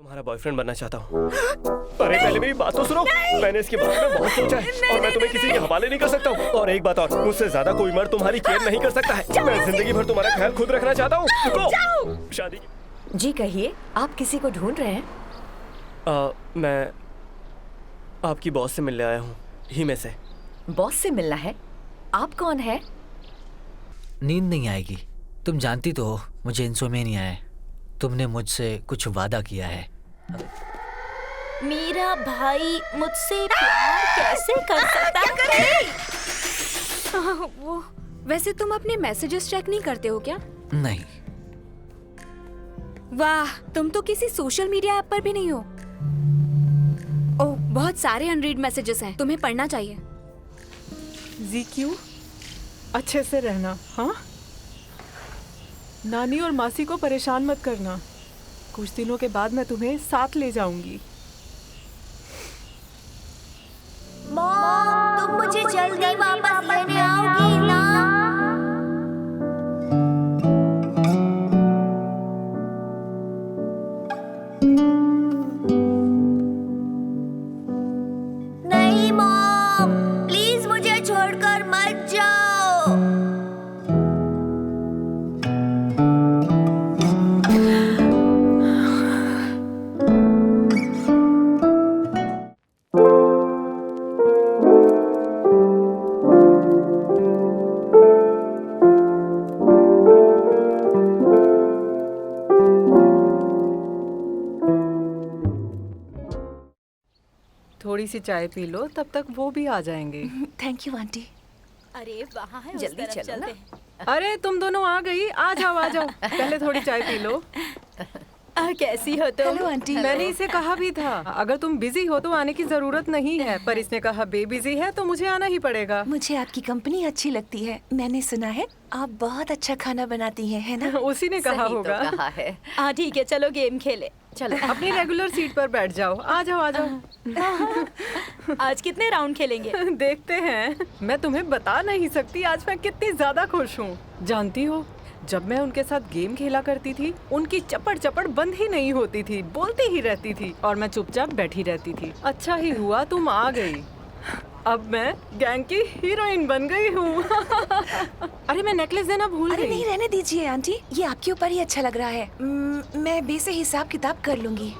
तुम्हारा बॉयफ्रेंड बनना चाहता हूँ। अरे पहले मेरी बात तो सुनो। मैंने इसके बारे में बहुत सोचा है और मैं तुम्हें किसी के हवाले नहीं कर सकता हूँ। और एक बात और, मुझसे ज्यादा कोई मर्द तुम्हारी केयर नहीं कर सकता है। मैं जिंदगी भर तुम्हारा ख्याल खुद रखना चाहता हूँ। शादी जी कहिए, आप किसी को ढूंढ रहे हैं? मैं आपकी बॉस से मिलने आया हूँ, ही में से। बॉस से मिलना है? आप कौन है? नींद नहीं आएगी। तुम जानती तो हो मुझे इंसोमेनिया है। तुमने मुझसे कुछ वादा किया है। मेरा भाई मुझसे प्यार कैसे कर सकता है? वो वैसे तुम अपने मैसेजेस चेक नहीं करते हो क्या? नहीं। वाह, तुम तो किसी सोशल मीडिया ऐप पर भी नहीं हो। ओह, बहुत सारे अनरीड मैसेजेस हैं, तुम्हें पढ़ना चाहिए। ज़ीक्यू, अच्छे से रहना, हाँ? नानी और मासी को परेशान मत करना। कुछ दिनों के बाद मैं तुम्हें साथ ले जाऊंगी। मॉम, तुम मुझे जल्दी वापस लेने आओगी ना? नहीं मॉम, प्लीज मुझे छोड़कर मत जाओ। थोड़ी सी चाय पी लो, तब तक वो भी आ जाएंगे। Thank you aunty. अरे वहाँ है, जल्दी चलो ना। अरे तुम दोनों आ गई, आ जाओ आ जाओ। पहले थोड़ी चाय पी लो। कैसी हो तुम? Hello aunty. मैंने इसे कहा भी था अगर तुम बिजी हो तो आने की जरूरत नहीं है, पर इसने कहा बे बिजी है तो मुझे आना ही पड़ेगा। मुझे आपकी कंपनी अच्छी लगती है। मैंने सुना है आप बहुत अच्छा खाना बनाती हैं, है ना? उसी ने कहा सही तो होगा। कहा है। हाँ ठीक है, चलो गेम खेले। चलो अपनी रेगुलर सीट पर बैठ जाओ। आ जाओ आ जाओ। आज कितने राउंड खेलेंगे? देखते हैं। मैं तुम्हें बता नहीं सकती आज मैं कितनी ज्यादा खुश हूँ। जानती हो, जब मैं उनके साथ गेम खेला करती थी, उनकी चपड़ चपड़ बंद ही नहीं होती थी, बोलती ही रहती थी और मैं चुपचाप बैठी रहती थी। अच्छा ही हुआ तुम आ गई। अब मैं गैंग की हीरोइन बन गई हूँ। अरे मैं नेकलेस देना भूल अरे गई। नहीं, रहने दीजिए आंटी, ये आपके ऊपर ही अच्छा लग रहा है। मैं बे से हिसाब किताब कर लूंगी।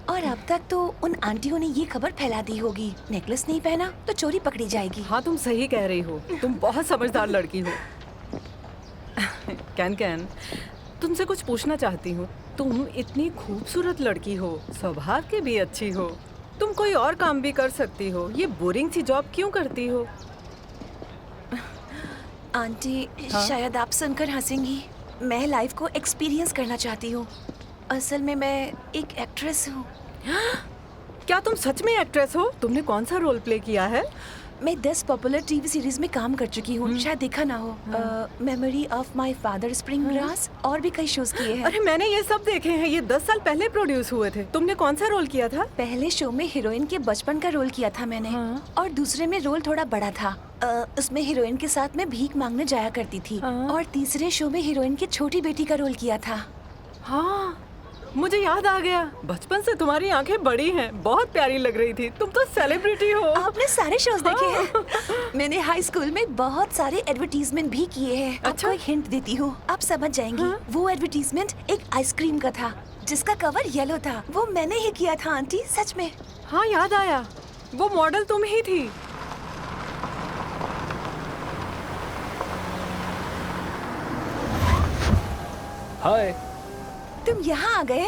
और अब तक तो उन आंटियों ने ये खबर फैला दी होगी, नेकलेस नहीं पहना तो चोरी पकड़ी जाएगी। हाँ तुम सही कह रही हो, तुम बहुत समझदार लड़की हो। कैन कैन, तुमसे कुछ पूछना चाहती हूँ। तुम इतनी खूबसूरत लड़की हो, स्वभाव की भी अच्छी हो, तुम कोई और काम भी कर सकती हो, ये बोरिंग सी जॉब क्यों करती हो? आंटी, हाँ? शायद आप सुनकर हंसेंगी, मैं लाइफ को एक्सपीरियंस करना चाहती हूँ। असल में मैं एक एक्ट्रेस हूँ। क्या तुम सच में एक्ट्रेस हो? तुमने कौन सा रोल प्ले किया है? मैं 10 पॉपुलर टीवी सीरीज में काम कर चुकी हूँ, शायद देखा ना हो। Memory of my father, spring grass और भी कई शोज किए हैं। अरे मैंने ये सब देखे हैं, ये 10 साल पहले प्रोड्यूस हुए थे। तुमने कौन सा रोल किया था? पहले शो में हीरोइन के बचपन का रोल किया था मैंने। और दूसरे में रोल थोड़ा बड़ा था। उसमें हीरोइन के साथ में भीख मांगने जाया करती थी। और तीसरे शो में हीरोइन की छोटी बेटी का रोल किया था। हाँ, मुझे याद आ गया। बचपन से तुम्हारी आंखें बड़ी हैं, बहुत प्यारी लग रही थी। तुम तो सेलिब्रिटी हो। आपने सारे शोज देखे हैं? मैंने हाई स्कूल में बहुत सारे एडवर्टीजमेंट भी किए हैं। अच्छा? आपको एक हिंट देती हूँ, आप समझ जाएंगी। वो एडवर्टीजमेंट एक आइसक्रीम का था जिसका कवर येलो था। वो मैंने ही किया था आंटी, सच में। हाँ याद आया, वो मॉडल तुम ही थी। हाय। तुम यहाँ आ गए?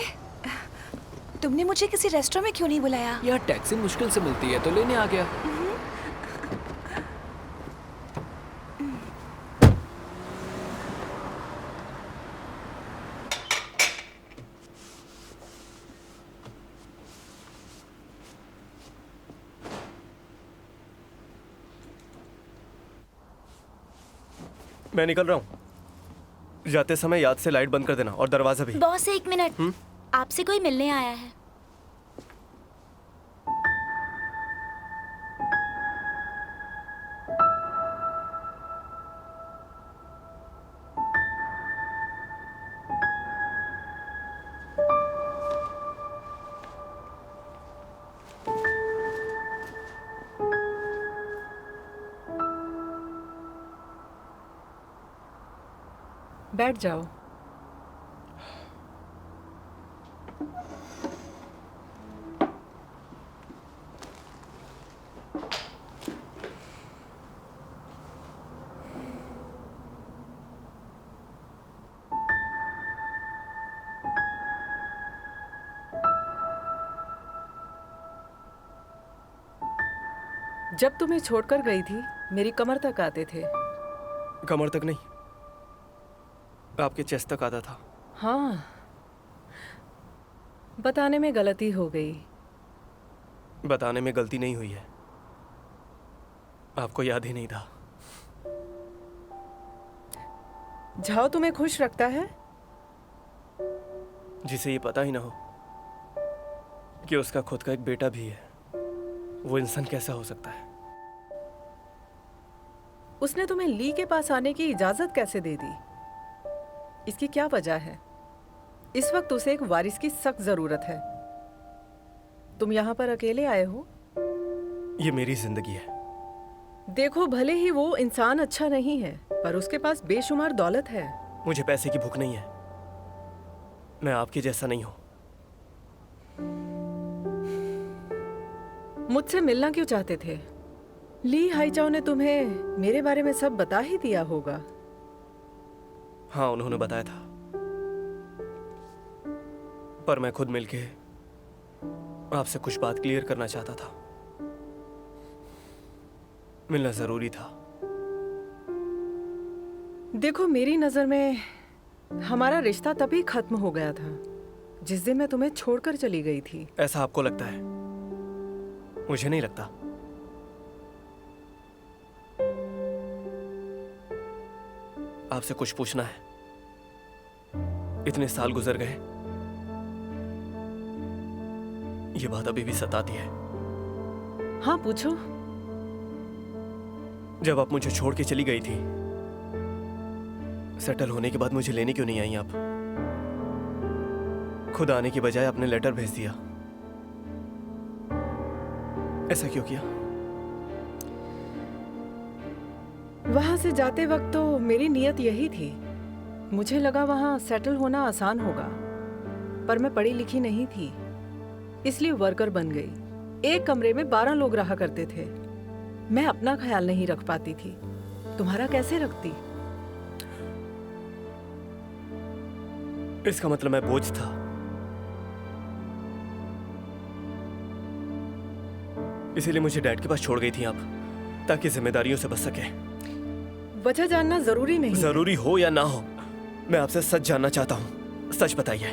तुमने मुझे किसी रेस्टोरेंट में क्यों नहीं बुलाया? यहाँ टैक्सी मुश्किल से मिलती है तो लेने आ गया। मैं निकल रहा हूँ। जाते समय याद से लाइट बंद कर देना और दरवाजा भी। बॉस, एक मिनट। आपसे कोई मिलने आया है। बैठ जाओ। जब तुम्हें छोड़कर गई थी मेरी कमर तक आते थे। कमर तक नहीं, आपके चेस्ट तक आता था। हाँ, बताने में गलती हो गई। बताने में गलती नहीं हुई है, आपको याद ही नहीं था। झाओ तुम्हें खुश रखता है? जिसे ये पता ही ना हो कि उसका खुद का एक बेटा भी है, वो इंसान कैसा हो सकता है? उसने तुम्हें ली के पास आने की इजाजत कैसे दे दी? इसकी क्या वजह है? इस वक्त उसे एक वारिस की सख्त जरूरत है। तुम यहाँ पर अकेले आए हो? ये मेरी जिंदगी है। देखो, भले ही वो इंसान अच्छा नहीं है, पर उसके पास बेशुमार दौलत है। मुझे पैसे की भूख नहीं है, मैं आपके जैसा नहीं हूं। मुझसे मिलना क्यों चाहते थे? ली हाईचाओ ने तुम्हें मेरे बारे में सब बता ही दिया होगा। हाँ, उन्होंने बताया था, पर मैं खुद मिलके आपसे कुछ बात क्लियर करना चाहता था। मिलना जरूरी था। देखो, मेरी नजर में हमारा रिश्ता तभी खत्म हो गया था जिस दिन मैं तुम्हें छोड़कर चली गई थी। ऐसा आपको लगता है, मुझे नहीं लगता। आपसे कुछ पूछना है। इतने साल गुजर गए, ये बात अभी भी सताती है। हाँ, पूछो। जब आप मुझे छोड़ के चली गई थी, सेटल होने के बाद मुझे लेने क्यों नहीं आई आप? खुद आने की बजाय आपने लेटर भेज दिया। ऐसा क्यों किया? वहां से जाते वक्त तो मेरी नीयत यही थी। मुझे लगा वहां सेटल होना आसान होगा, पर मैं पढ़ी लिखी नहीं थी, इसलिए वर्कर बन गई। एक कमरे में 12 लोग रहा करते थे। मैं अपना ख्याल नहीं रख पाती थी, तुम्हारा कैसे रखती? इसका मतलब मैं बोझ था। इसीलिए मुझे डैड के पास छोड़ गई थी आप, ताकि जिम्मेदारियों से बच सके। वजह जानना जरूरी नहीं। जरूरी हो या ना हो, मैं आपसे सच जानना चाहता हूं। सच बताइए।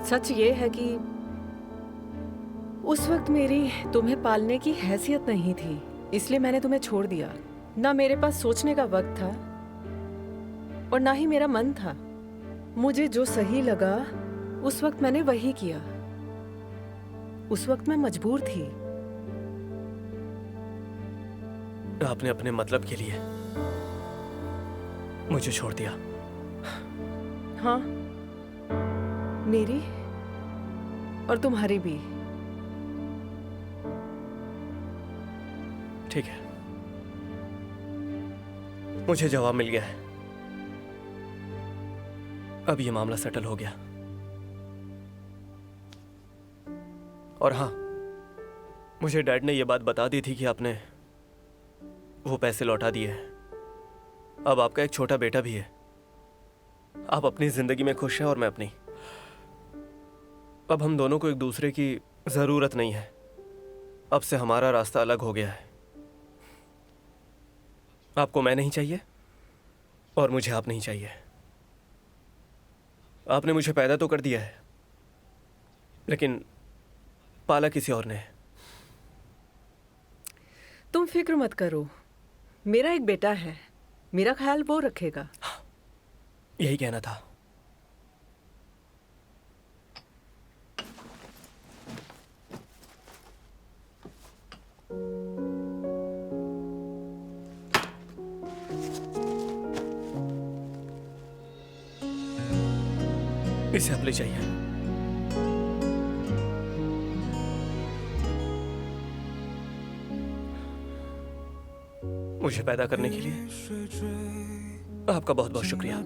सच ये है कि उस वक्त मेरी तुम्हें पालने की हैसियत नहीं थी, इसलिए मैंने तुम्हें छोड़ दिया। ना मेरे पास सोचने का वक्त था और ना ही मेरा मन था। मुझे जो सही लगा उस वक्त मैंने वही किया। उस वक्त मैं मजबूर थी। आपने अपने मतलब के लिए मुझे छोड़ दिया। हाँ, मेरी और तुम्हारी भी। ठीक है, मुझे जवाब मिल गया है। अब ये मामला सेटल हो गया। और हाँ, मुझे डैड ने यह बात बता दी थी कि आपने वो पैसे लौटा दिए हैं। अब आपका एक छोटा बेटा भी है। आप अपनी जिंदगी में खुश हैं और मैं अपनी। अब हम दोनों को एक दूसरे की जरूरत नहीं है। अब से हमारा रास्ता अलग हो गया है। आपको मैं नहीं चाहिए और मुझे आप नहीं चाहिए। आपने मुझे पैदा तो कर दिया है, लेकिन पाला किसी और ने है। तुम फिक्र मत करो, मेरा एक बेटा है, मेरा ख्याल वो रखेगा। यही कहना था। इसे आप ले जाइए। मुझे पैदा करने के लिए आपका बहुत बहुत शुक्रिया।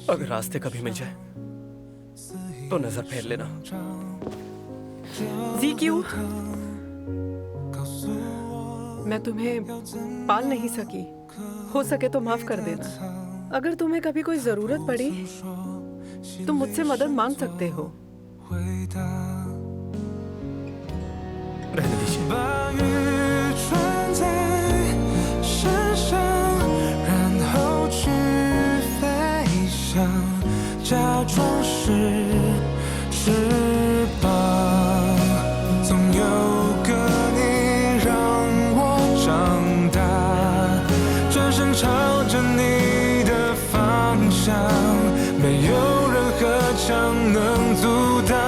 अगर रास्ते कभी मिल जाए तो नजर फेर लेना। ZQ, मैं तुम्हें पाल नहीं सकी, हो सके तो माफ कर देना। अगर तुम्हें कभी कोई जरूरत पड़ी तुम मुझसे मदद मांग सकते हो। रहने दीजिए। 把雨穿在身上，然后去飞翔，假装是翅膀。总有个你让我长大，转身朝着你的方向，没有任何墙能阻挡。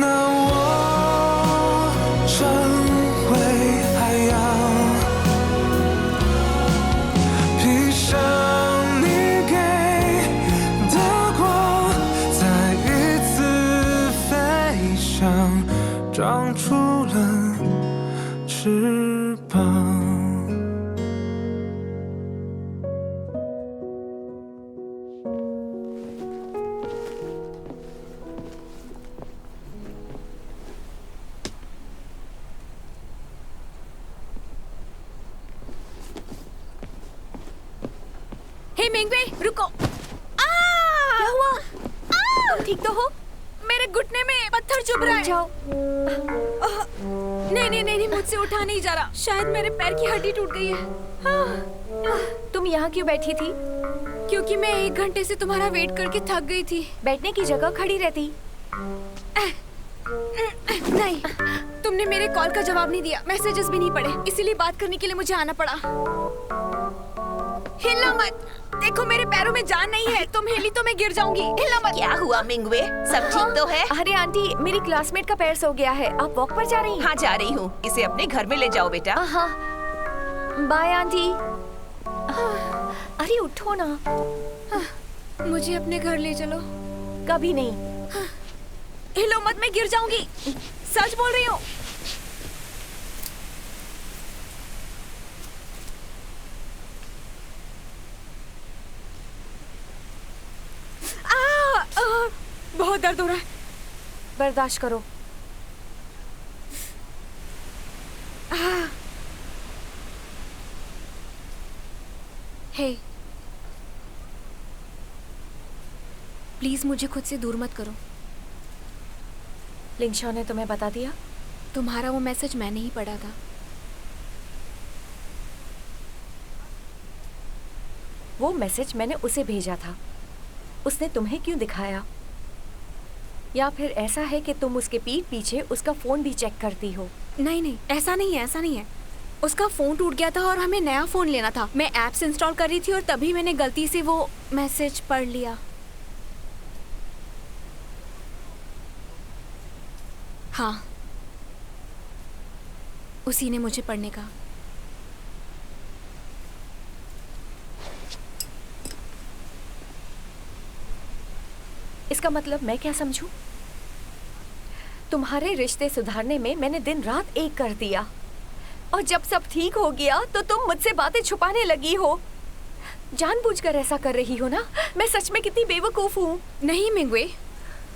那我成为海洋，披上你给的光，再一次飞翔，长出了翅膀。 हे मिंगवे, रुको। क्या हुआ? तुम ठीक तो हो? मेरे घुटने में पत्थर चुभ रहा है। जाओ। नहीं, मुझसे उठा नहीं जा रहा। शायद मेरे पैर की हड्डी टूट गई है। तुम यहाँ क्यों बैठी थी? क्योंकि मैं 1 घंटे से तुम्हारा वेट करके थक गई थी। बैठने की जगह खड़ी रहती। नहीं, तुमने मेरे कॉल का जवाब नहीं दिया, मैसेजेस भी नहीं पढ़े, इसीलिए बात करने के लिए मुझे आना पड़ा। हिलना मत। देखो मेरे पैरों में जान नहीं है, तुम हिली तो मैं गिर जाऊंगी। हिलना मत। क्या हुआ मिंगवे, सब ठीक तो है? अरे आंटी, मेरी क्लासमेट का पैर सो गया है। आप वॉक पर जा रही हैं? हाँ जा रही हूँ, इसे अपने घर में ले जाओ बेटा। हाँ। Bye aunty. अरे उठो ना। मुझे अपने घर ले चलो। कभी नहीं। हिलो मत, मैं गिर जाऊंगी। सच बोल रही हूँ। बहुत दर्द हो रहा है। बर्दाश्त करो। हे, प्लीज मुझे खुद से दूर मत करो। लिंगशॉ ने तुम्हें बता दिया? तुम्हारा वो मैसेज मैंने ही पढ़ा था। वो मैसेज मैंने उसे भेजा था, उसने तुम्हें क्यों दिखाया? या फिर ऐसा है कि तुम उसके पीठ पीछे उसका फोन भी चेक करती हो? नहीं, ऐसा नहीं है। उसका फोन टूट गया था और हमें नया फोन लेना था। मैं एप्स इंस्टॉल कर रही थी और तभी मैंने गलती से वो मैसेज पढ़ लिया। हाँ, उसी ने मुझे पढ़ने कहा। इसका मतलब मैं क्या समझूं? तुम्हारे रिश्ते सुधारने में मैंने दिन रात एक कर दिया, और जब सब ठीक हो गया तो तुम मुझसे बातें छुपाने लगी हो। जानबूझकर ऐसा कर रही हो ना? मैं सच में कितनी बेवकूफ हूँ। नहीं मिंगवे,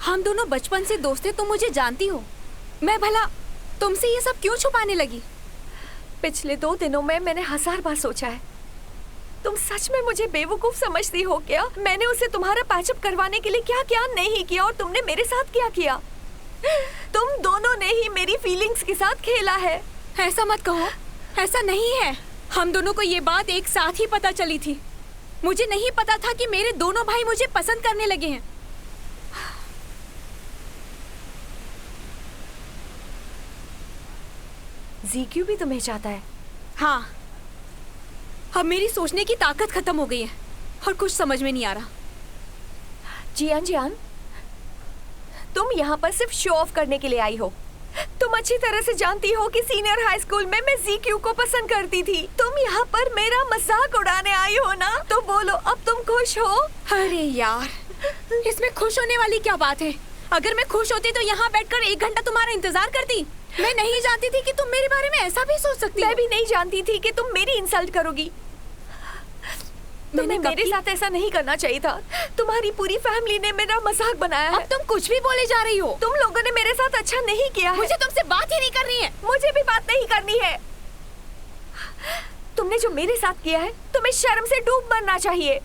हम दोनों बचपन से दोस्त थे, तुम मुझे जानती हो। मैं भला तुमसे ये सब क्यों छुपाने लगी? पिछले 2 दिनों में मैंने 1000 बार सोचा है, तुम सच में मुझे बेवकूफ समझती हो क्या? मैंने उसे तुम्हारा पैचअप करवाने के लिए क्या क्या नहीं किया, और तुमने मेरे साथ क्या किया? तुम दोनों ने ही मेरी फीलिंग्स के साथ खेला है। ऐसा मत कहो, ऐसा नहीं है। हम दोनों को ये बात एक साथ ही पता चली थी। मुझे नहीं पता था कि मेरे दोनों भाई मुझे पसंद करने लगे हैं। ZQ भी तुम्हें चाहता है? हाँ, अब मेरी सोचने की ताकत खत्म हो गई है और कुछ समझ में नहीं आ रहा। जियान, तुम यहाँ पर सिर्फ शो ऑफ करने के लिए आई हो। तुम तुम अच्छी तरह से जानती हो कि सीनियर हाई स्कूल में मैं ZQ को पसंद करती थी। तुम यहाँ पर मेरा मजाक उड़ाने आई हो ना? तो बोलो, अब तुम खुश हो? अरे यार, इसमें खुश होने वाली क्या बात है? अगर मैं खुश होती तो यहाँ बैठकर 1 घंटा तुम्हारा इंतजार करती। मैं नहीं जानती थी कि तुम मेरे बारे में ऐसा भी सोच सकती हो। मैं भी नहीं जानती थी कि तुम मेरी इंसल्ट करोगी। तुम्हें मेरे साथ ऐसा नहीं करना चाहिए था। तुम्हारी पूरी फैमिली ने मेरा मजाक बनाया है। अब तुम कुछ भी बोले जा रही हो। तुम लोगों ने मेरे साथ अच्छा नहीं किया है। मुझे तुमसे बात ही नहीं करनी है। मुझे भी बात नहीं करनी है। तुमने जो मेरे साथ किया है, तुम्हें शर्म से डूब मरना चाहिए।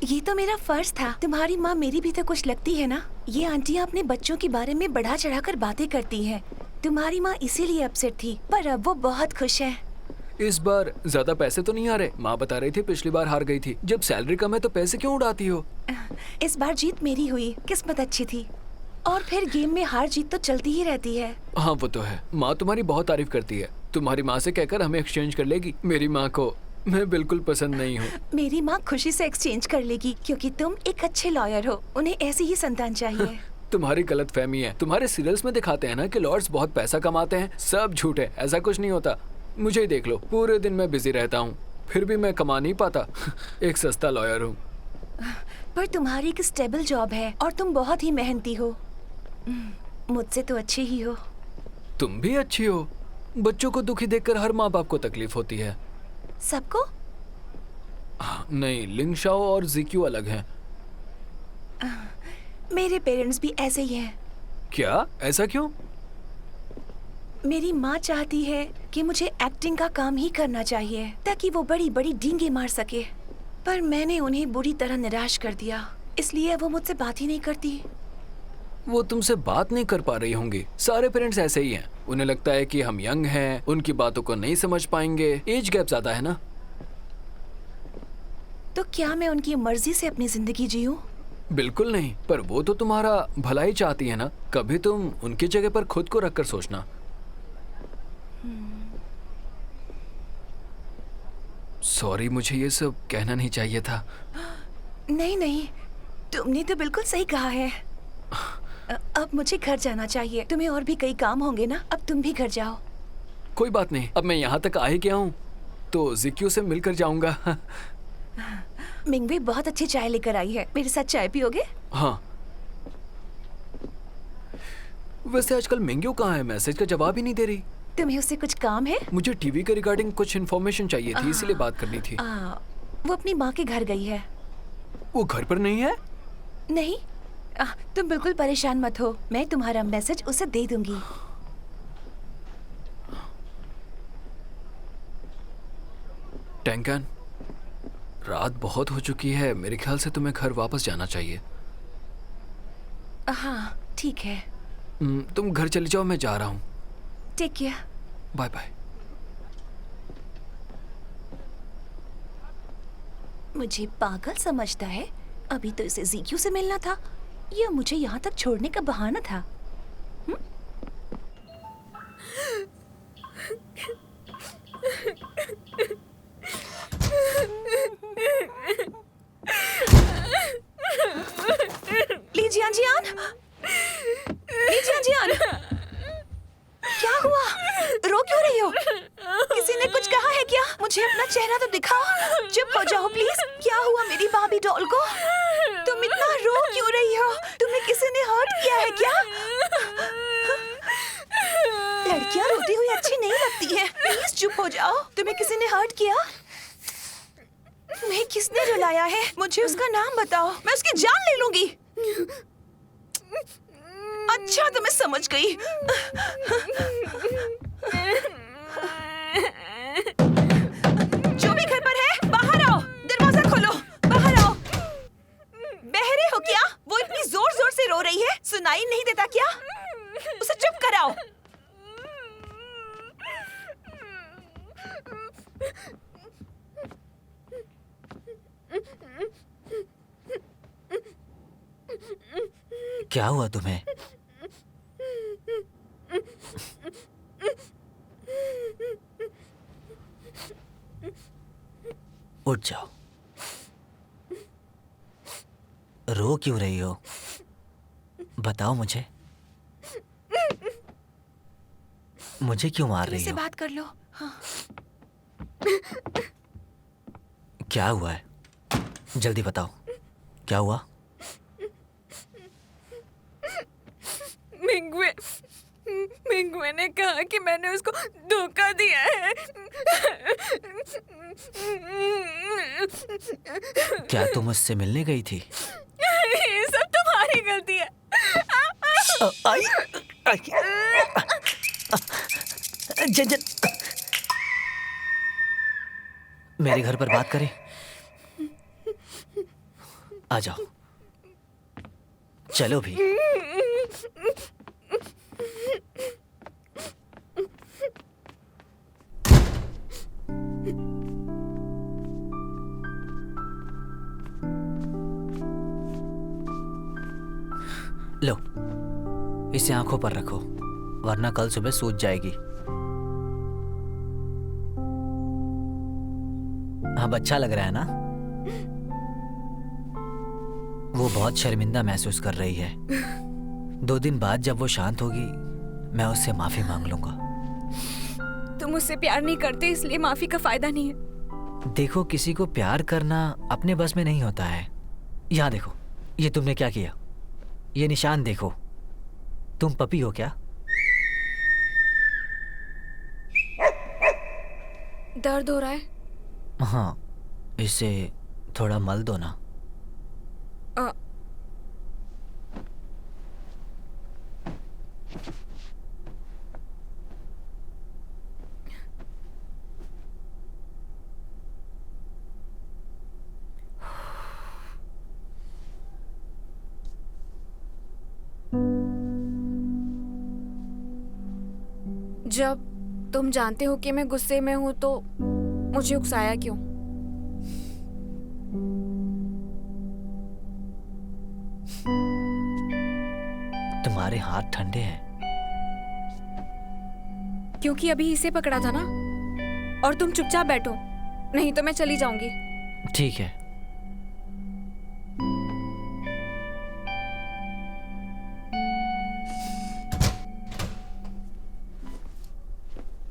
ये तो मेरा फर्ज था। तुम्हारी माँ मेरी भी तो कुछ लगती है ना। ये आंटियाँ अपने बच्चों के बारे में बढ़ा चढ़ाकर बातें करती हैं। तुम्हारी माँ इसीलिए अपसेट थी, पर अब वो बहुत खुश है। इस बार ज्यादा पैसे तो नहीं आ रहे। माँ बता रही थी पिछली बार हार गई थी। जब सैलरी कम है तो पैसे क्यों उड़ाती हो? इस बार जीत मेरी हुई, किस्मत अच्छी थी। और फिर गेम में हार जीत तो चलती ही रहती है। हाँ वो तो है। माँ तुम्हारी बहुत तारीफ करती है। तुम्हारी माँ से कहकर हमें एक्सचेंज कर लेगी। मेरी माँ को मैं बिल्कुल पसंद नहीं हूँ। मेरी माँ खुशी से एक्सचेंज कर लेगी, क्योंकि तुम एक अच्छे लॉयर हो। उन्हें ऐसी ही संतान चाहिए। तुम्हारी गलत फहमी है। तुम्हारे सीरियल्स में दिखाते हैं ना कि लॉर्ड्स बहुत पैसा कमाते हैं। सब झूठ है, ऐसा कुछ नहीं होता। मुझे ही देख लो, पूरे दिन मैं बिजी रहता हूँ, फिर भी मैं कमा नहीं पाता। एक सस्ता लॉयर हूँ। पर तुम्हारी एक स्टेबल जॉब है और तुम बहुत ही मेहनती हो। मुझसे तो अच्छी ही हो। तुम भी अच्छी हो। बच्चों को दुखी देखकर हर माँ बाप को तकलीफ होती है। सबको? नहीं, लिंगशाओ और ZQ अलग हैं। मेरे पेरेंट्स भी ऐसे ही हैं। क्या? ऐसा क्यों? मेरी माँ चाहती है कि मुझे एक्टिंग का काम ही करना चाहिए ताकि वो बड़ी बड़ी डींगे मार सके। पर मैंने उन्हें बुरी तरह निराश कर दिया, इसलिए वो मुझसे बात ही नहीं करती। वो तुमसे बात नहीं कर पा रही होंगी। सारे पेरेंट्स ऐसे ही हैं। उन्हें लगता है कि हम यंग हैं, उनकी बातों को नहीं समझ पाएंगे। एज गैप ज्यादा है ना। तो क्या मैं उनकी मर्जी से अपनी जिंदगी जीऊं? बिल्कुल नहीं, पर वो तो तुम्हारा भला ही चाहती है ना। कभी तुम उनकी जगह पर खुद को रखकर सोचना। सॉरी, मुझे ये सब कहना नहीं चाहिए था। नहीं नहीं, तुमने तो बिल्कुल सही कहा है। अब मुझे घर जाना चाहिए। तुम्हें और भी कई काम होंगे ना, अब तुम भी घर जाओ। कोई बात नहीं, अब मैं यहाँ तक आ ही गया हूँ तो ZQ से मिलकर जाऊंगा। मिंगवे बहुत अच्छी चाय लेकर आई है, मेरे साथ चाय पियोगे? हाँ। वैसे आजकल मिंग्यो कहाँ है? मैसेज का जवाब ही नहीं दे रही। तुम्हें उससे कुछ काम है? मुझे टीवी के रिगार्डिंग कुछ इन्फॉर्मेशन चाहिए थी, इसीलिए बात करनी थी। वो अपनी माँ के घर गई है। वो घर पर नहीं है? नहीं, तुम बिल्कुल परेशान मत हो, मैं तुम्हारा मैसेज उसे दे दूंगी। टैंकन, रात बहुत हो चुकी है। मेरे ख्याल से तुम्हें घर वापस जाना चाहिए। हाँ ठीक है। तुम घर चले जाओ, मैं जा रहा हूँ। Take care. Bye bye. मुझे पागल समझता है। अभी तो इसे ZQ से मिलना था, या मुझे यहाँ तक छोड़ने का बहाना था। लीजियान जियान, लीजियान जियान, क्या हुआ? रो क्यों रही हो? किसी ने कुछ कहा है क्या? मुझे अपना चेहरा तो दिखाओ। चुप हो जाओ प्लीज। क्या हुआ मेरी बाबी डॉल को? तुम इतना रो क्यों रही हो? तुम्हें किसी ने हर्ट किया है क्या? लड़कियां रोती हुई अच्छी नहीं लगती हैं। प्लीज चुप हो जाओ। तुम्हें किसी ने हर्ट किया? तुम्हें किसने रुलाया है? मुझे उसका नाम बताओ, मैं उसकी जान ले लूंगी। अच्छा तो मैं समझ गई। जो भी घर पर है बाहर आओ, दरवाजा खोलो, बाहर आओ। बहरे हो क्या? वो इतनी जोर जोर से रो रही है, क्या हुआ तुम्हें? उठ जाओ। रो क्यों रही हो? बताओ मुझे। मुझे क्यों मार रही मुझसे हो? बात कर लो। हाँ। क्या हुआ है? जल्दी बताओ, क्या हुआ? मिंगवे ने कहा कि मैंने उसको धोखा दिया है। क्या तुम उससे मिलने गई थी? ये सब तुम्हारी गलती है। आई, जन मेरे घर पर बात करें। आ जाओ, चलो भी। लो, इसे आंखों पर रखो, वरना कल सुबह सूज जाएगी। अब अच्छा लग रहा है ना? वो बहुत शर्मिंदा महसूस कर रही है। 2 दिन बाद जब वो शांत होगी, मैं उससे माफी मांग लूंगा। तुम उससे प्यार नहीं करते, इसलिए माफी का फायदा नहीं है। देखो, किसी को प्यार करना अपने बस में नहीं होता है। यहाँ देखो, ये तुमने क्या किया? ये निशान देखो। तुम पपी हो क्या? दर्द हो रहा है? हाँ, इसे थोड़ा मल दो ना। जब तुम जानते हो कि मैं गुस्से में हूं तो मुझे उकसाया क्यों? तुम्हारे हाथ ठंडे हैं। क्योंकि अभी इसे पकड़ा था ना। और तुम चुपचाप बैठो, नहीं तो मैं चली जाऊंगी। ठीक है।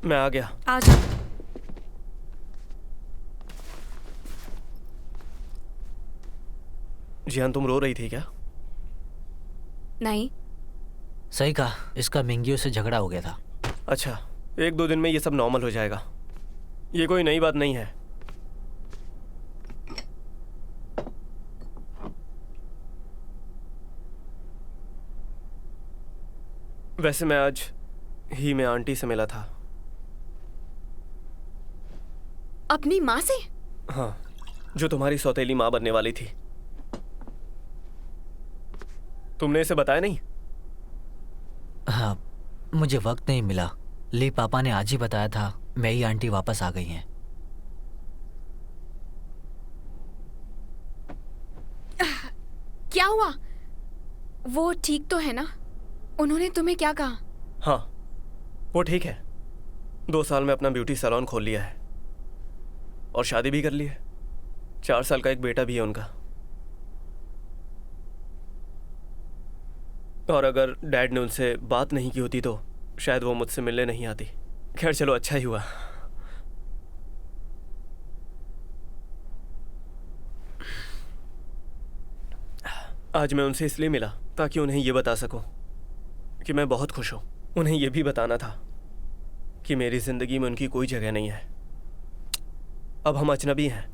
मैं आ गया। आ जाओ। जियान, तुम रो रही थी क्या? नहीं। सही कहा, इसका मिंगियों से झगड़ा हो गया था। अच्छा, 1-2 दिन में ये सब नॉर्मल हो जाएगा। ये कोई नई बात नहीं है। वैसे मैं आज ही में आंटी से मिला था। अपनी माँ से? हाँ, जो तुम्हारी सौतेली माँ बनने वाली थी। तुमने इसे बताया नहीं? हाँ, मुझे वक्त नहीं मिला। ली पापा ने आज ही बताया था। मेरी आंटी वापस आ गई हैं। क्या हुआ? वो ठीक तो है ना? उन्होंने तुम्हें क्या कहा? हाँ, वो ठीक है। 2 साल में अपना ब्यूटी सैलून खोल लिया है और शादी भी कर ली है। 4 साल का एक बेटा भी है उनका। और अगर डैड ने उनसे बात नहीं की होती तो शायद वो मुझसे मिलने नहीं आती। खैर चलो, अच्छा ही हुआ। आज मैं उनसे इसलिए मिला ताकि उन्हें ये बता सकूं कि मैं बहुत खुश हूं। उन्हें यह भी बताना था कि मेरी जिंदगी में उनकी कोई जगह नहीं है। अब हम अजनबी हैं।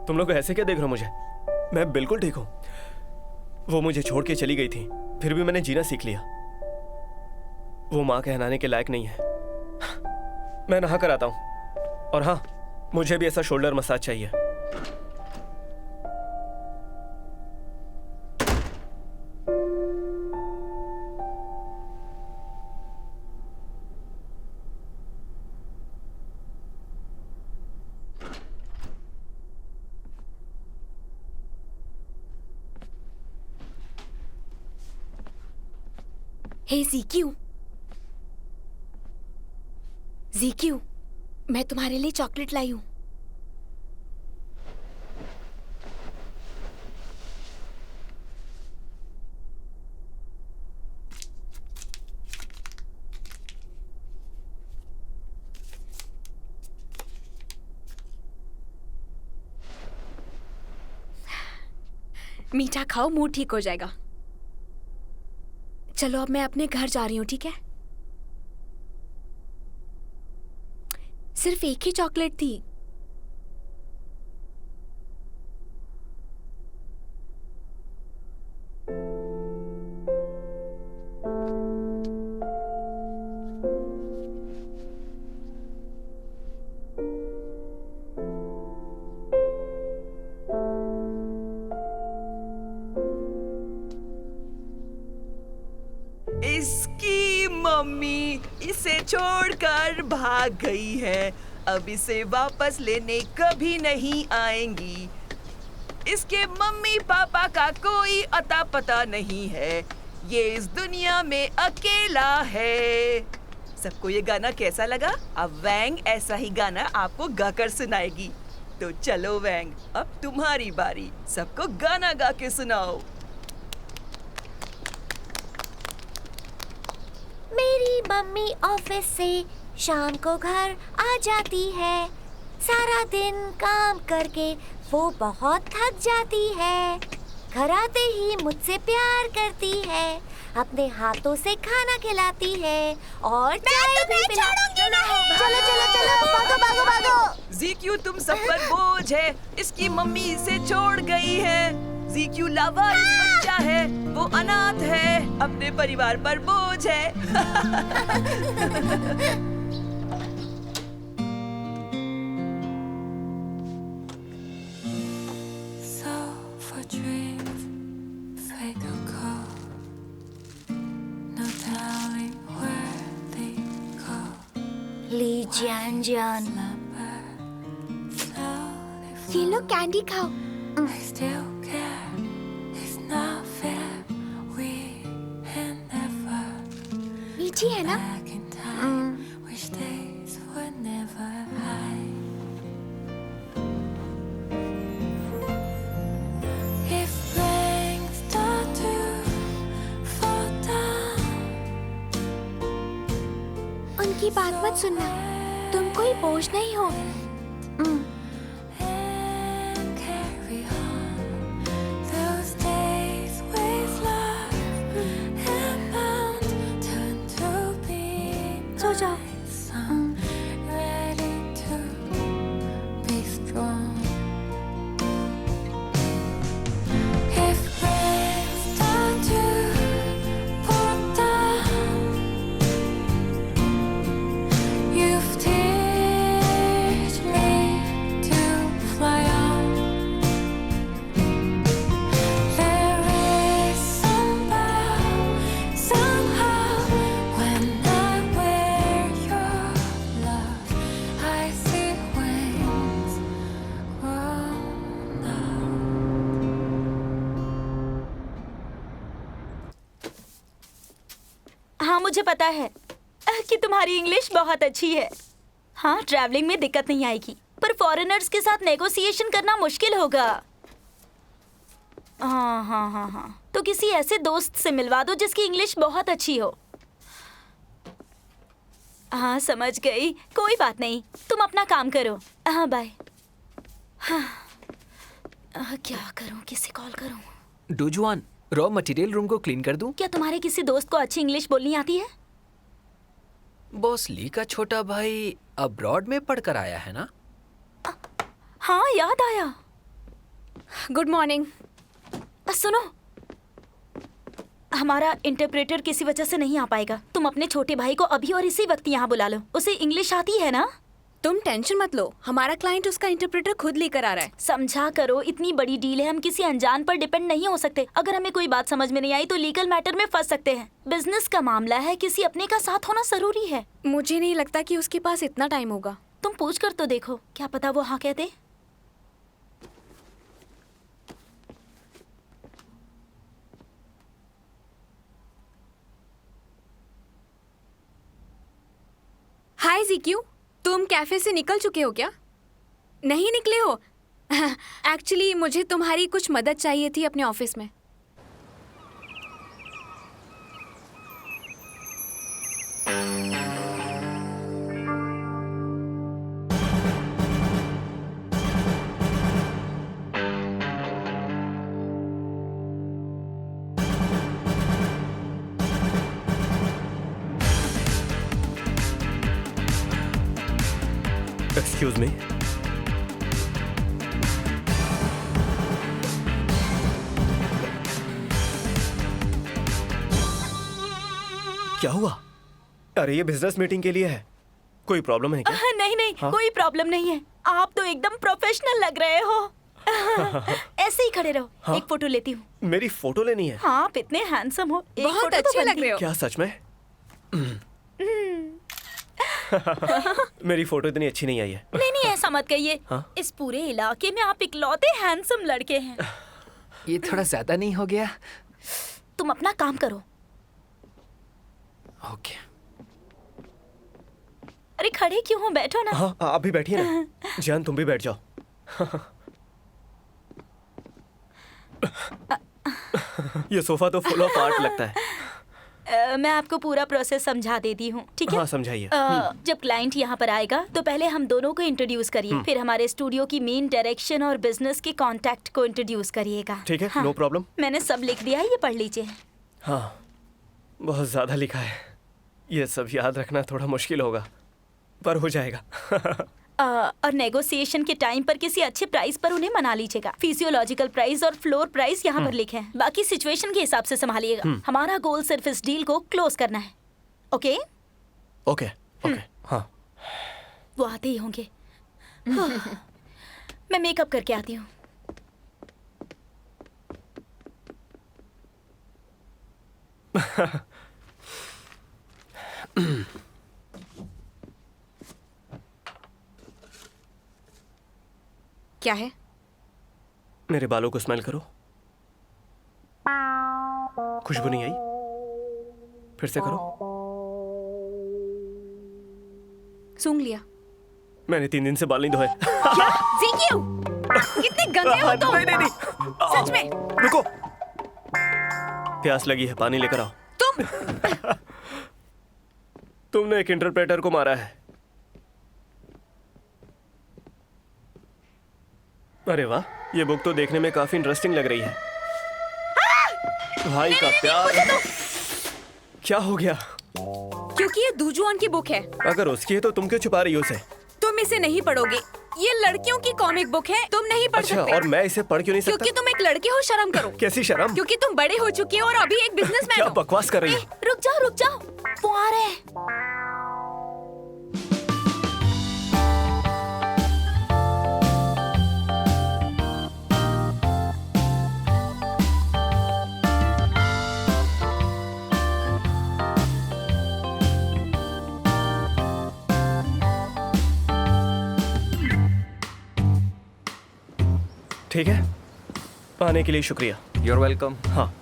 तुम लोग ऐसे क्या देख रहे हो मुझे? मैं बिल्कुल ठीक हूं। वो मुझे छोड़ के चली गई थी, फिर भी मैंने जीना सीख लिया। वो मां कहलाने के लायक नहीं है। मैं नहा कर आता हूं। और हाँ, मुझे भी ऐसा शोल्डर मसाज चाहिए। हे ज़ीक्यू, ज़ीक्यू, मैं तुम्हारे लिए चॉकलेट लाई हूँ। मीठा खाओ, मूड ठीक हो जाएगा। चलो अब मैं अपने घर जा रही हूँ, ठीक है? सिर्फ एक ही चॉकलेट थी। इसकी मम्मी इसे छोड़कर भाग गई है। अब इसे वापस लेने कभी नहीं आएंगी। इसके मम्मी पापा का कोई अता पता नहीं है। ये इस दुनिया में अकेला है। सबको ये गाना कैसा लगा? अब वैंग ऐसा ही गाना आपको गाकर सुनाएगी। तो चलो वैंग, अब तुम्हारी बारी। सबको गाना गा के सुनाओ। मेरी मम्मी ऑफिस से शाम को घर आ जाती है। सारा दिन काम करके वो बहुत थक जाती है। घर आते ही मुझसे प्यार करती है, अपने हाथों से खाना खिलाती है और चाय भी पिलाती है। चलो चलो चलो, भागो भागो भागो। ज़ीक्यू तुम सब पर बोझ है। इसकी मम्मी इसे छोड़ गई है। ज़ीक्यू लावारिस बच्चा है, वो अनाथ है, अपने परिवार पर बोझ है। So for dreams, fake or cold, no telling where they go. ली जान जान, ये लो कैंडी खाओ। I still care. It's not fair. We had never मीठी है ना? back in time. Wish days were never high. If things start to fall down, उनकी बात मत सुनना, तुम कोई बोझ नहीं हो। and carry on. Those days with love and bound turn to be सो जाओ। some ready to be strong. If rain start to pour down, you've teach me to fly on. There is somehow when I wear your love, I see wings grown up. हाँ, मुझे पता है कि तुम्हारी English बहुत अच्छी है। हाँ, ट्रैवलिंग में दिक्कत नहीं आएगी, पर फॉरेनर्स के साथ नेगोशिएशन करना मुश्किल होगा। हाँ हाँ हाँ हाँ, तो किसी ऐसे दोस्त से मिलवा दो जिसकी इंग्लिश बहुत अच्छी हो। हाँ, समझ गई, कोई बात नहीं, तुम अपना काम करो। हाँ, बाय। हाँ, क्या करूँ, किसे कॉल करूँ? डूजुआन, रॉ मटेरियल रूम को क्लीन कर दूं? क्या तुम्हारे किसी दोस्त को अच्छी इंग्लिश बोलनी आती है? बॉस ली का छोटा भाई अब्रॉड में पढ़कर आया है ना? हाँ, याद आया। Good morning. सुनो, हमारा इंटरप्रेटर किसी वजह से नहीं आ पाएगा। तुम अपने छोटे भाई को अभी और इसी वक्त यहाँ बुला लो। उसे इंग्लिश आती है ना? तुम टेंशन मत लो, हमारा क्लाइंट उसका इंटरप्रेटर खुद लेकर आ रहा है। समझा करो, इतनी बड़ी डील है, हम किसी अनजान पर डिपेंड नहीं हो सकते। अगर हमें कोई बात समझ में नहीं आई तो लीगल मैटर में फंस सकते हैं। बिजनेस का मामला है, किसी अपने का साथ होना जरूरी है। मुझे नहीं लगता कि उसके पास इतना टाइम होगा। तुम पूछ कर तो देखो, क्या पता वो हाँ कहते। इजी क्यों? तुम कैफे से निकल चुके हो क्या? नहीं निकले हो? एक्चुअली मुझे तुम्हारी कुछ मदद चाहिए थी अपने ऑफिस में। Excuse me. क्या हुआ? अरे ये बिजनेस मीटिंग के लिए है, कोई प्रॉब्लम है क्या? नहीं नहीं, हाँ? कोई प्रॉब्लम नहीं है। आप तो एकदम प्रोफेशनल लग रहे हो। ऐसे ही खड़े रहो। हाँ? एक फोटो लेती हूँ। मेरी फोटो लेनी है? हाँ, आप इतने हैंडसम हो, एक बहुत फोटो तो अच्छे लग बनती। रहे हो। क्या सच में? मेरी फोटो इतनी अच्छी नहीं आई है। नहीं नहीं, ऐसा मत कहिए। हाँ? इस पूरे इलाके में आप इकलौते हैंडसम लड़के हैं। ये थोड़ा ज्यादा नहीं हो गया? तुम अपना काम करो। ओके। अरे खड़े क्यों हो? बैठो ना। हाँ, आप भी बैठिए ना। जान, तुम भी बैठ जाओ। ये सोफा तो फुल ऑफ आर्ट लगता है। मैं आपको पूरा प्रोसेस समझा देती हूँ, ठीक है? हाँ, समझाइए। जब क्लाइंट यहाँ पर आएगा तो पहले हम दोनों को इंट्रोड्यूस करिए, फिर हमारे स्टूडियो की मेन डायरेक्शन और बिजनेस के कांटेक्ट को इंट्रोड्यूस करिएगा। ठीक है, हाँ, नो प्रॉब्लम। मैंने सब लिख दिया है, ये पढ़ लीजिए। हाँ, बहुत ज्यादा लिखा है। ये सब याद रखना थोड़ा मुश्किल होगा, पर हो जाएगा। और नेगोशिएशन के टाइम पर किसी अच्छे प्राइस पर उन्हें मना लीजिएगा। फिजियोलॉजिकल प्राइस और फ्लोर प्राइस यहाँ पर लिखे हैं। बाकी सिचुएशन के हिसाब से संभालिएगा। हमारा गोल सिर्फ इस डील को क्लोज करना है। ओके? ओके, ओके, हाँ। वो आते ही होंगे। मैं मेकअप करके आती हूँ। क्या है? मेरे बालों को स्मेल करो। खुशबू नहीं आई? फिर से करो। सूंघ लिया। मैंने 3 दिन से बाल नहीं धोए। क्या? क्यों? कितने गंदे हो तुम? नहीं। सच में? रुको, प्यास लगी है, पानी लेकर आओ। तुमने एक इंटरप्रेटर को मारा है। अरे वाह, ये बुक तो देखने में काफी इंटरेस्टिंग लग रही है। भाई का प्यार। क्या हो गया? क्योंकि ये दूजुआन की बुक है। अगर उसकी है तो तुम क्यों छुपा रही हो उसे? तुम इसे नहीं पढ़ोगे। ये लड़कियों की कॉमिक बुक है, तुम नहीं पढ़ अच्छा, सकते। और मैं इसे पढ़ क्यों नहीं सकता? क्योंकि तुम एक लड़के हो, शर्म करो। कैसी शर्म? क्योंकि तुम बड़े हो चुके हो और अभी एक बिजनेसमैन क्या हो। बकवास कर रही हो? रुक जाओ, वो आ रहे हैं। ठीक है, आने के लिए शुक्रिया। You're welcome. हाँ,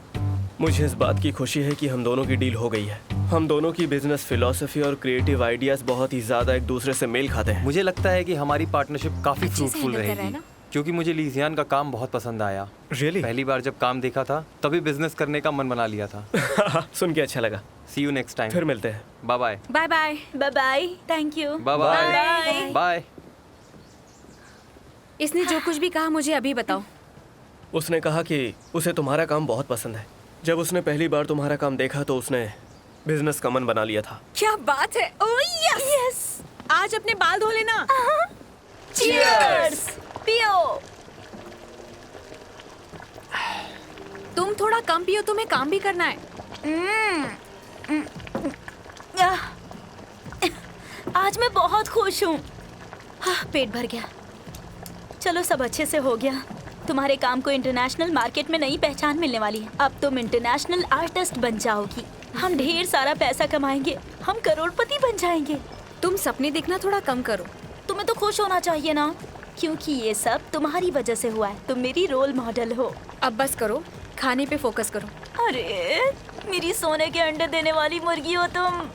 मुझे इस बात की खुशी है कि हम दोनों की डील हो गई है। हम दोनों की बिजनेस फिलॉसफी और क्रिएटिव आइडियाज बहुत ही ज्यादा एक दूसरे से मेल खाते हैं। मुझे लगता है कि हमारी पार्टनरशिप काफी फ्रूटफुल handle कर रहा है रहेगी, ना? क्योंकि मुझे लीजियान का काम बहुत पसंद आया। Really? पहली बार जब काम देखा था तभी बिजनेस करने का मन बना लिया था। सुन के अच्छा लगा। See you next time. फिर मिलते हैं। Bye bye. Bye bye. Bye bye. Thank you. Bye bye. Bye. इसने जो कुछ भी कहा मुझे अभी बताओ। उसने कहा कि उसे तुम्हारा काम बहुत पसंद है। जब उसने पहली बार तुम्हारा काम देखा तो उसने बिजनेस का मन बना लिया था। क्या बात है। Oh yes. आज अपने बाल धो लेना। चीयर्स। पियो। तुम थोड़ा कम पियो, तुम्हें काम भी करना है। आज मैं बहुत खुश हूँ। पेट भर गया। चलो, सब अच्छे से हो गया। तुम्हारे काम को इंटरनेशनल मार्केट में नई पहचान मिलने वाली है। अब तुम इंटरनेशनल आर्टिस्ट बन जाओगी। हम ढेर सारा पैसा कमाएंगे। हम करोड़पति बन जाएंगे। तुम सपने देखना थोड़ा कम करो। तुम्हें तो खुश होना चाहिए ना, क्योंकि ये सब तुम्हारी वजह से हुआ है। तुम मेरी रोल मॉडल हो। अब बस करो, खाने पे फोकस करो। अरे, मेरी सोने के अंडे देने वाली मुर्गी हो तुम।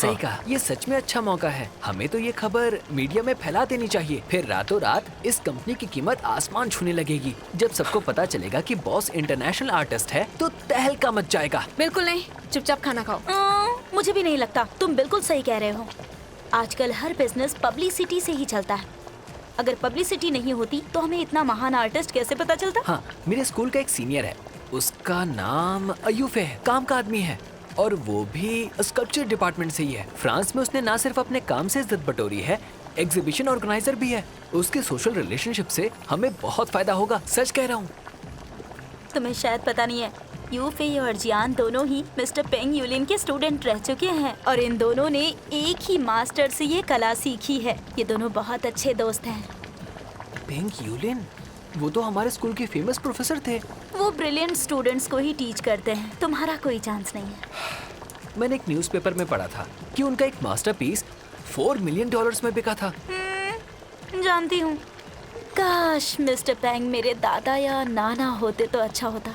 सही कहा, ये सच में अच्छा मौका है। हमें तो ये खबर मीडिया में फैला देनी चाहिए, फिर रातों रात इस कंपनी की कीमत आसमान छूने लगेगी। जब सबको पता चलेगा कि बॉस इंटरनेशनल आर्टिस्ट है तो तहलका मच जाएगा। बिल्कुल नहीं, चुपचाप खाना खाओ। मुझे भी नहीं लगता, तुम बिल्कुल सही कह रहे हो। आजकल हर बिजनेस पब्लिसिटी से ही चलता है। अगर पब्लिसिटी नहीं होती तो हमें इतना महान आर्टिस्ट कैसे पता चलता? हाँ, मेरे स्कूल का एक सीनियर है, उसका नाम अयूफे है, काम का आदमी है और वो भी स्कल्पचर डिपार्टमेंट से ही है। फ्रांस में उसने ना सिर्फ अपने काम से इज्जत बटोरी है, एग्जीबिशन ऑर्गेनाइजर भी है। उसके सोशल रिलेशनशिप से हमें बहुत फायदा होगा, सच कह रहा हूँ। तुम्हें शायद पता नहीं है, यूफे और जियान दोनों ही मिस्टर पेंग यूलिन के स्टूडेंट रह चुके हैं और इन दोनों ने एक ही मास्टर से ये कला सीखी है। ये दोनों बहुत अच्छे दोस्त हैं। पेंग यूलिन, वो तो हमारे स्कूल के फेमस प्रोफेसर थे। वो ब्रिलियंट स्टूडेंट्स को ही टीच करते हैं, तुम्हारा कोई चांस नहीं है। मैंने एक न्यूज़पेपर में पढ़ा था कि उनका एक मास्टरपीस $4 मिलियन में बिका था। जानती हूँ, काश मिस्टर पेंग मेरे दादा या नाना होते तो अच्छा होता।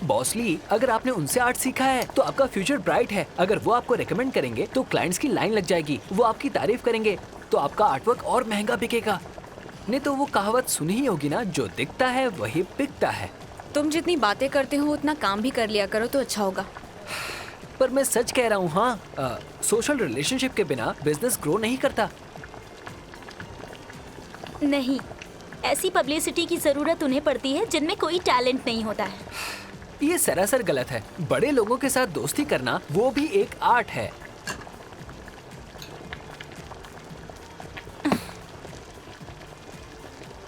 बॉस ली, अगर आपने उनसे आर्ट सीखा है तो आपका फ्यूचर ब्राइट है। अगर वो आपको रेकमेंड करेंगे तो क्लाइंट्स की लाइन लग जाएगी, वो आपकी तारीफ करेंगे तो आपका आर्टवर्क और महंगा बिकेगा। नहीं तो वो कहावत सुनी ही होगी ना, जो दिखता है वही बिकता है। तुम जितनी बातें करते हो उतना काम भी कर लिया करो तो अच्छा होगा। पर मैं सच कह रहा हूँ। हाँ, सोशल रिलेशनशिप के बिना बिजनेस ग्रो नहीं करता। नहीं, ऐसी पब्लिसिटी की जरूरत उन्हें पड़ती है जिनमें कोई टैलेंट नहीं होता है। ये सरासर गलत है। बड़े लोगों के साथ दोस्ती करना वो भी एक आर्ट है।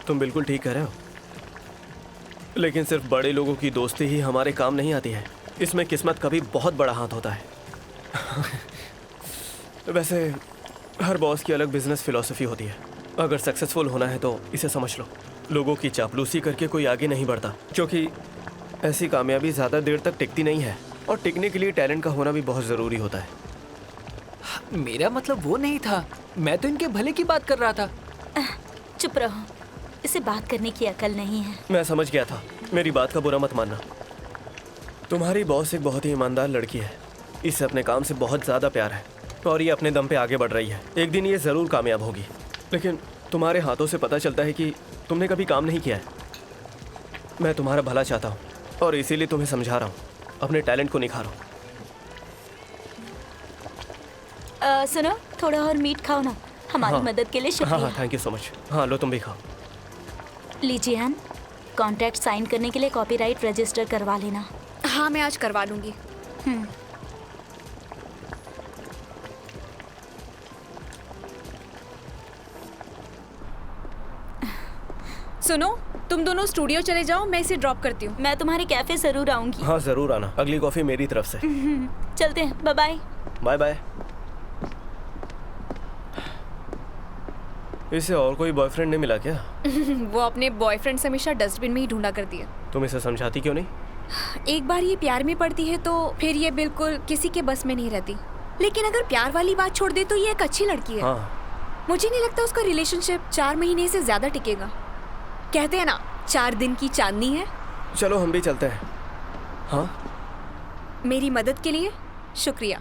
तुम बिल्कुल ठीक कह रहे हो, लेकिन सिर्फ बड़े लोगों की दोस्ती ही हमारे काम नहीं आती है। इसमें किस्मत का भी बहुत बड़ा हाथ होता है। वैसे हर बॉस की अलग बिजनेस फिलॉसफी होती है। अगर सक्सेसफुल होना है तो इसे समझ लो, लोगों की चापलूसी करके कोई आगे नहीं बढ़ता, क्योंकि ऐसी कामयाबी ज़्यादा देर तक टिकती नहीं है और टिकने के लिए टैलेंट का होना भी बहुत ज़रूरी होता है। मेरा मतलब वो नहीं था, मैं तो इनके भले की बात कर रहा था। चुप रहो, इसे बात करने की अकल नहीं है। मैं समझ गया था, मेरी बात का बुरा मत मानना। तुम्हारी बॉस एक बहुत ही ईमानदार लड़की है, इसे अपने काम से बहुत ज़्यादा प्यार है और ये अपने दम पे आगे बढ़ रही है। एक दिन ये ज़रूर कामयाब होगी, लेकिन तुम्हारे हाथों से पता चलता है कि तुमने कभी काम नहीं किया है। मैं तुम्हारा भला चाहता हूँ और इसीलिए तुम्हें समझा रहा हूँ, अपने टैलेंट को निखारो। सुनो, थोड़ा और मीट खाओ ना, हमारी हाँ। मदद के लिए शुक्रिया। हाँ, थैंक यू सो मच। हाँ, लो तुम भी खाओ। लीजिए हैन, कॉन्ट्रैक्ट साइन करने के लिए कॉपीराइट रजिस्टर करवा लेना। हाँ, मैं आज करवा लूंगी। सुनो, तुम दोनों स्टूडियो चले जाओ, मैं इसे ड्रॉप करती हूँ। मैं तुम्हारे कैफे जरूर आऊंगी। हाँ, ज़रूर आना। अगली कॉफ़ी मेरी तरफ से। चलते हैं, बाय बाय। Bye bye. इसे और कोई बॉयफ्रेंड नहीं मिला क्या? वो अपने बॉयफ्रेंड से हमेशा डस्टबिन में ही ढूंढा करती है। तुम इसे समझाती क्यों नहीं? एक बार ये प्यार में पड़ती है तो फिर ये बिल्कुल किसी के बस में नहीं रहती। लेकिन अगर प्यार वाली बात छोड़ दे तो ये एक अच्छी लड़की है। हाँ। मुझे नहीं लगता उसका रिलेशनशिप 4 महीने से ज्यादा टिकेगा। कहते हैं ना, 4 दिन की चांदनी है। चलो हम भी चलते हैं। हाँ, मेरी मदद के लिए शुक्रिया।